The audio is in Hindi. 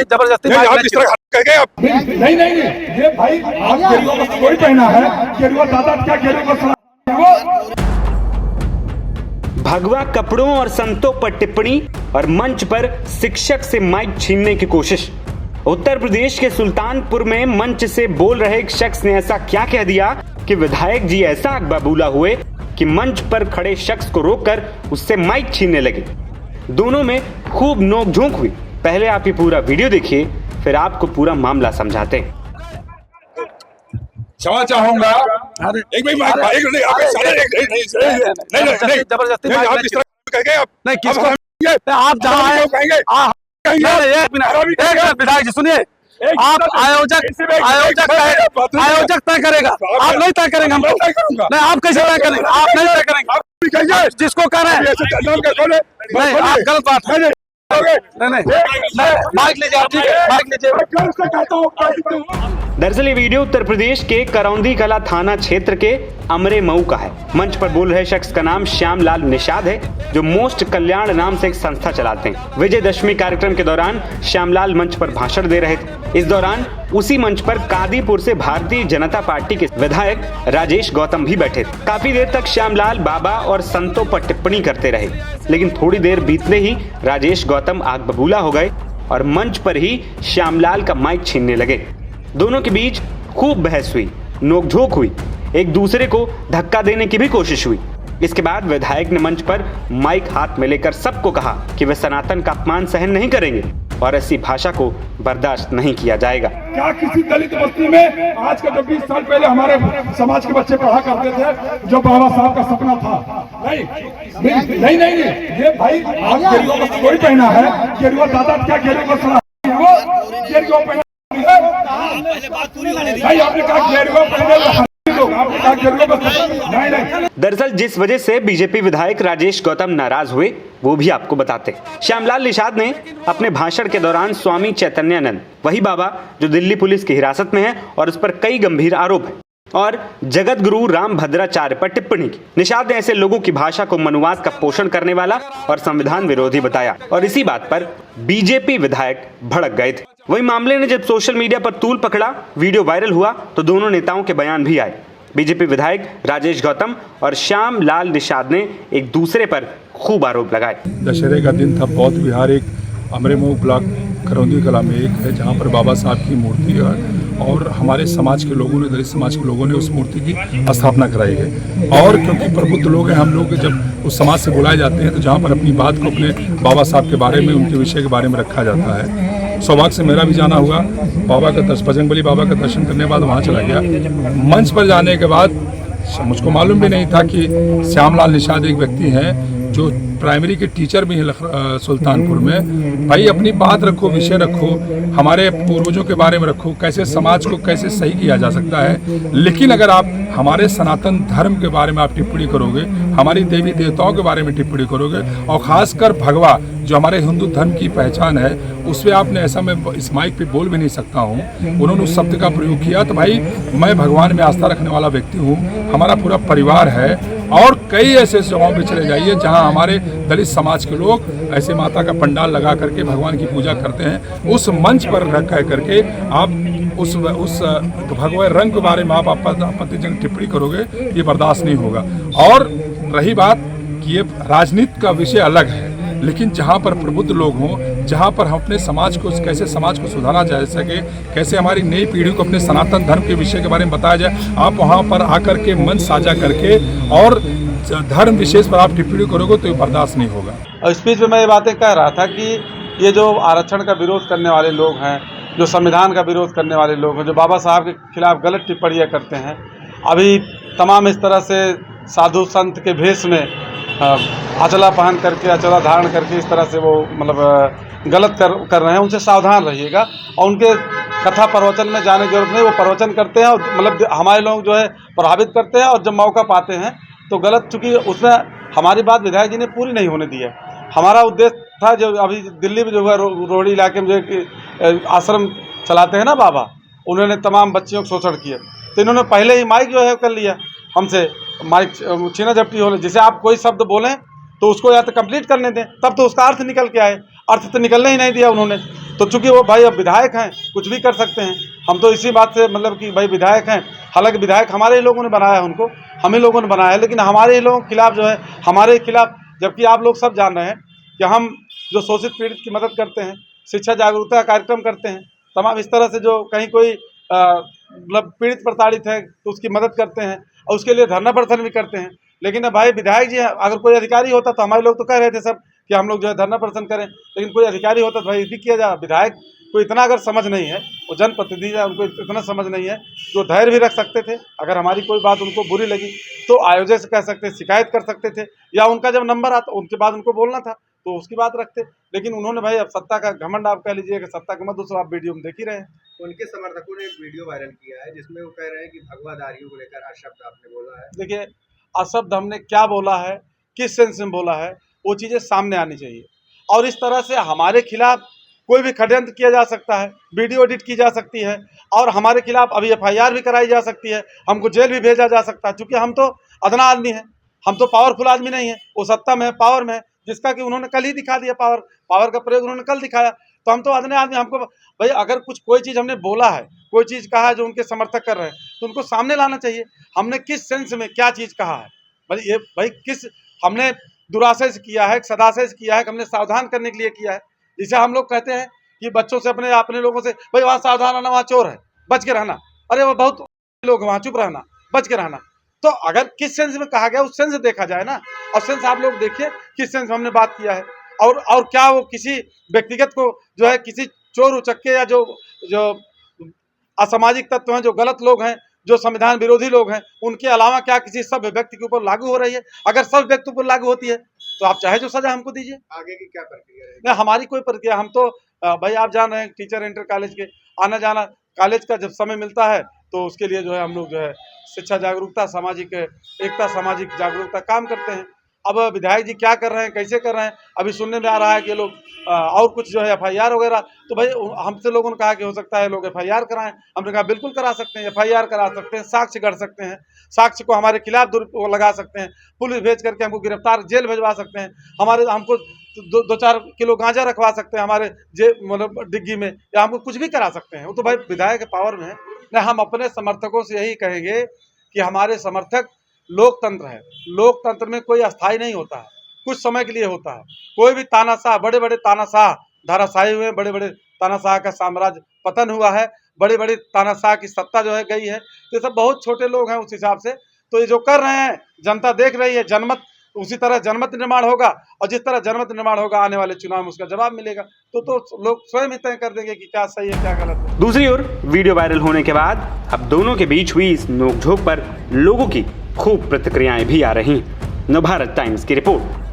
जबरदस्ती आप इस तरह कहेंगे आप? नहीं नहीं ये भाई आप गेरुआ वस्त्र कोई पहना है, गेरुआ दादा क्या गेरुआ वस्त्र। भगवा कपड़ों और संतों पर टिप्पणी और मंच पर शिक्षक से माइक छीनने की कोशिश। उत्तर प्रदेश के सुल्तानपुर में मंच से बोल रहे एक शख्स ने ऐसा क्या कह दिया कि विधायक जी ऐसा आग बबूला हुए कि मंच पर खड़े शख्स को रोककर उससे माइक छीनने लगे। दोनों में खूब नोकझोंक हुई। पहले आप ये पूरा वीडियो देखिए, फिर आपको पूरा मामला समझाते हैं। क्षमा चाहूंगा। एक भाई नहीं जबरदस्ती आप इस तरह कहेंगे आप? नहीं किसको आप जहाँ कहेंगे विधायक जी सुनिए, आप आयोजक तय करेगा, आप नहीं तय करेंगे। हम नहीं, आप कैसे तय करेंगे? आप नहीं तय करेंगे, जिसको कर रहे हैं नहीं, आप गलत बात है। नहीं माइक लीजिए, ठीक है माइक लीजिए। दरअसल ये वीडियो उत्तर प्रदेश के करौंदी कला थाना क्षेत्र के अमरे मऊ का है। मंच पर बोल रहे शख्स का नाम श्यामलाल निषाद है, जो मोस्ट कल्याण नाम से एक संस्था चलाते हैं। विजयदशमी कार्यक्रम के दौरान श्यामलाल मंच पर भाषण दे रहे थे। इस दौरान उसी मंच पर कादीपुर से भारतीय जनता पार्टी के विधायक राजेश गौतम भी बैठे थे। काफी देर तक श्यामलाल बाबा और संतों पर टिप्पणी करते रहे, लेकिन थोड़ी देर बीतने ही राजेश गौतम आग बबूला हो गए और मंच पर ही श्यामलाल का माइक छीनने लगे। दोनों के बीच खूब बहस हुई, नोकझोंक हुई, एक दूसरे को धक्का देने की भी कोशिश हुई। इसके बाद विधायक ने मंच पर माइक हाथ में लेकर सबको कहा कि वे सनातन का अपमान सहन नहीं करेंगे और ऐसी भाषा को बर्दाश्त नहीं किया जाएगा। क्या किसी दलित बस्ती में आज के 20 साल पहले हमारे समाज के बच्चे पढ़ा करते थे, जो बाबा साहब का सपना था? नहीं ये भाई आप गेरुआ वस्त्र कोई पहना है, गेरुआ दादा क्या गेरुआ वस्त्र गेरुआ पहना? दरअसल जिस वजह से बीजेपी विधायक राजेश गौतम नाराज हुए वो भी आपको बताते। श्यामलाल निषाद ने अपने भाषण के दौरान स्वामी चैतन्यानंद, वही बाबा जो दिल्ली पुलिस की हिरासत में है और उस पर कई गंभीर आरोप है, और जगत गुरु राम भद्राचार्य पर टिप्पणी की। निषाद ने ऐसे लोगों की भाषा को मनुवाद का पोषण करने वाला और संविधान विरोधी बताया और इसी बात पर बीजेपी विधायक भड़क गए थे। वही मामले ने जब सोशल मीडिया पर तूल पकड़ा, वीडियो वायरल हुआ, तो दोनों नेताओं के बयान भी आए। बीजेपी विधायक राजेश गौतम और श्यामलाल निषाद ने एक दूसरे पर खूब आरोप लगाए। दशहरे का दिन था। बौद्ध विहार एक अमरे मऊ ब्लॉक करौंदी कला में एक है, जहाँ पर बाबा साहब की मूर्ति है और हमारे समाज के लोगों ने, दलित समाज के लोगों ने उस मूर्ति की स्थापना कराई है। और क्योंकि प्रबुद्ध लोग हैं हम लोग, जब उस समाज से बुलाए जाते हैं तो जहाँ पर अपनी बात को अपने बाबा साहब के बारे में, उनके विषय के बारे में रखा जाता है। सौभाग्य से मेरा भी जाना हुआ, बाबा का बजरंगबली बाबा का दर्शन करने के बाद वहाँ चला गया। मंच पर जाने के बाद मुझको मालूम भी नहीं था कि श्यामलाल निषाद एक व्यक्ति हैं जो प्राइमरी के टीचर भी हैं सुल्तानपुर में। भाई अपनी बात रखो, विषय रखो, हमारे पूर्वजों के बारे में रखो, कैसे समाज को कैसे सही किया जा सकता है। लेकिन अगर आप हमारे सनातन धर्म के बारे में आप टिप्पणी करोगे, हमारी देवी देवताओं के बारे में टिप्पणी करोगे, और खासकर भगवा जो हमारे हिंदू धर्म की पहचान है, उसमें आपने ऐसा, मैं इस माइक पे बोल भी नहीं सकता हूँ, उन्होंने उस शब्द का प्रयोग किया। तो भाई मैं भगवान में आस्था रखने वाला व्यक्ति हूँ, हमारा पूरा परिवार है, और कई ऐसे जगहों पे चले जाइए जहां हमारे दलित समाज के लोग ऐसे माता का पंडाल लगा करके भगवान की पूजा करते हैं। उस मंच पर रख करके आप उस भगवा रंग के बारे में आप आपत्तिजनक टिप्पणी करोगे, ये बर्दाश्त नहीं होगा। और रही बात कि ये राजनीति का विषय अलग है, लेकिन जहाँ पर प्रबुद्ध लोग हों, जहाँ पर हम अपने समाज को, कैसे समाज को सुधारा जा सके, कैसे हमारी नई पीढ़ी को अपने सनातन धर्म के विषय के बारे में बताया जाए, आप वहाँ पर आकर के मंच साझा करके और धर्म विशेष पर आप टिप्पणी करोगे तो ये बर्दाश्त नहीं होगा। और स्पीच में मैं ये बातें कह रहा था कि ये जो आरक्षण का विरोध करने वाले लोग हैं, जो संविधान का विरोध करने वाले लोग हैं, जो बाबा साहब के खिलाफ गलत टिप्पणियाँ करते हैं, अभी तमाम इस तरह से साधु संत के भेष में अचला पहन करके, अचला धारण करके इस तरह से वो मतलब गलत कर रहे हैं, उनसे सावधान रहिएगा। और उनके कथा प्रवचन में जाने की जरूरत नहीं, वो प्रवचन करते हैं और मतलब हमारे लोग जो है प्रभावित करते हैं, और जब मौका पाते हैं तो गलत, चूँकि उसमें हमारी बात विधायक जी ने पूरी नहीं होने दी है। हमारा उद्देश्य था, जो अभी दिल्ली में जो है रोहड़ी इलाके में जो आश्रम चलाते हैं ना बाबा, उन्होंने तमाम बच्चियों को शोषण किया, तो इन्होंने पहले ही माइक जो है कर लिया हमसे, माइक छीना झपटी होने, जिसे आप कोई शब्द बोलें तो उसको या तो कंप्लीट करने दें, तब तो उसका अर्थ निकल के आए। अर्थ तो निकलने ही नहीं दिया उन्होंने। तो चूंकि वो भाई अब विधायक हैं, कुछ भी कर सकते हैं। हम तो इसी बात से मतलब कि भाई विधायक हैं, हालांकि विधायक हमारे ही लोगों ने बनाया है उनको, हम ही लोगों ने बनाया है, लेकिन हमारे ही लोगों के खिलाफ जो है, हमारे खिलाफ, जबकि आप लोग सब जान रहे हैं कि हम जो शोषित पीड़ित की मदद करते हैं, शिक्षा जागरूकता कार्यक्रम करते हैं, तमाम इस तरह से जो कहीं कोई मतलब पीड़ित प्रताड़ित है तो उसकी मदद करते हैं और उसके लिए धरना प्रदर्शन भी करते हैं। लेकिन अब भाई विधायक जी अगर कोई अधिकारी होता तो हमारे लोग तो कह रहे थे सब कि हम लोग जो है धरना प्रदर्शन करें, लेकिन कोई अधिकारी होता तो भाई भी किया जाए। विधायक को इतना अगर समझ नहीं है, वो जनप्रतिनिधि है, उनको इतना समझ नहीं है, जो धैर्य भी रख सकते थे। अगर हमारी कोई बात उनको बुरी लगी तो आयोजक से कह सकते, शिकायत कर सकते थे, या उनका जब नंबर आता उनके बाद उनको बोलना था तो उसकी बात रखते। लेकिन उन्होंने भाई अब सत्ता का घमंड, आप कह लीजिए कि सत्ता का मत दूसरा, आप वीडियो में देख ही रहे हैं। उनके समर्थकों ने एक वीडियो वायरल किया है जिसमें वो कह रहे हैं कि भगवाधारियों को लेकर अशब्द आपने बोला है। देखिए, अशब्द हमने क्या बोला है, किस सेंस में बोला है, वो चीज़ें सामने आनी चाहिए। और इस तरह से हमारे खिलाफ कोई भी षड्यंत्र किया जा सकता है, वीडियो एडिट की जा सकती है और हमारे खिलाफ अभी FIR भी कराई जा सकती है, हमको जेल भी भेजा जा सकता है। क्योंकि हम तो अदना आदमी हैं, हम तो पावरफुल आदमी नहीं है। वो सत्ता में है, पावर में है, जिसका कि उन्होंने कल ही दिखा दिया, पावर का प्रयोग उन्होंने कल दिखाया। तो हम तो अदने आदमी, हमको भाई अगर कोई चीज़ हमने बोला है, कोई चीज़ कहा है जो उनके समर्थक कर रहे हैं, तो उनको सामने लाना चाहिए। हमने किस सेंस में क्या चीज़ कहा है, भाई किस हमने दुराशय से किया है, सदाशय से किया है, हमने सावधान करने के लिए किया है। जैसे हम लोग कहते हैं कि बच्चों से अपने लोगों से, भाई वहाँ सावधान रहना, वहाँ चोर है, बच के रहना। अरे वो बहुत लोग वहाँ, चुप रहना, बच के रहना। तो अगर किस सेंस में कहा गया, उस सेंस देखा जाए ना। और सेंस आप लोग देखिए किस सेंस में हमने बात किया है। और क्या वो किसी व्यक्तिगत को जो है, किसी चोर उचक्के या जो असामाजिक तत्व हैं, जो गलत लोग हैं, जो संविधान विरोधी लोग हैं, उनके अलावा क्या किसी सभ्य व्यक्ति के ऊपर लागू हो रही है? अगर सभ्य व्यक्ति पर लागू होती है तो आप चाहे जो सजा हमको दीजिए। आगे की क्या प्रक्रिया है? नहीं, हमारी कोई प्रक्रिया, हम तो भाई आप जान रहे हैं टीचर इंटर कॉलेज के आना जाना, कॉलेज का जब समय मिलता है तो उसके लिए जो है हम लोग जो है शिक्षा जागरूकता, सामाजिक एकता, सामाजिक जागरूकता काम करते हैं। अब विधायक जी क्या कर रहे हैं, कैसे कर रहे हैं, अभी सुनने में आ रहा है कि लोग और कुछ जो है FIR वगैरह, तो भाई हमसे लोगों ने कहा कि हो सकता है लोग FIR कराएं। हमने कहा बिल्कुल करा सकते हैं, FIR करा सकते हैं, साक्ष्य गढ़ सकते हैं, साक्ष्य को हमारे खिलाफ लगा सकते हैं, पुलिस भेज करके हमको गिरफ्तार, जेल भिजवा सकते हैं, हमको 2-4 किलो गांजा रखवा सकते हैं हमारे मतलब डिग्गी में, या हमको कुछ भी करा सकते हैं। वो तो भाई विधायक के पावर में है। नहीं, हम अपने समर्थकों से यही कहेंगे कि हमारे समर्थक, लोकतंत्र है, लोकतंत्र में कोई अस्थाई नहीं होता है, कुछ समय के लिए होता है। कोई भी तानाशाह, बड़े बड़े तानाशाह धराशायी हुए, बड़े बड़े तानाशाह का साम्राज्य पतन हुआ है, बड़ी बड़ी तानाशाह की सत्ता जो है गई है। ये सब बहुत छोटे लोग हैं उस हिसाब से। तो ये जो कर रहे हैं, जनता देख रही है, जनमत उसी तरह जनमत निर्माण होगा, और जिस तरह जनमत निर्माण होगा आने वाले चुनाव में उसका जवाब मिलेगा। तो लोग स्वयं ही तय कर देंगे कि क्या सही है, क्या गलत है। दूसरी ओर वीडियो वायरल होने के बाद अब दोनों के बीच हुई इस नोकझोंक पर लोगों की खूब प्रतिक्रियाएं भी आ रही हैं। नवभारत टाइम्स की रिपोर्ट।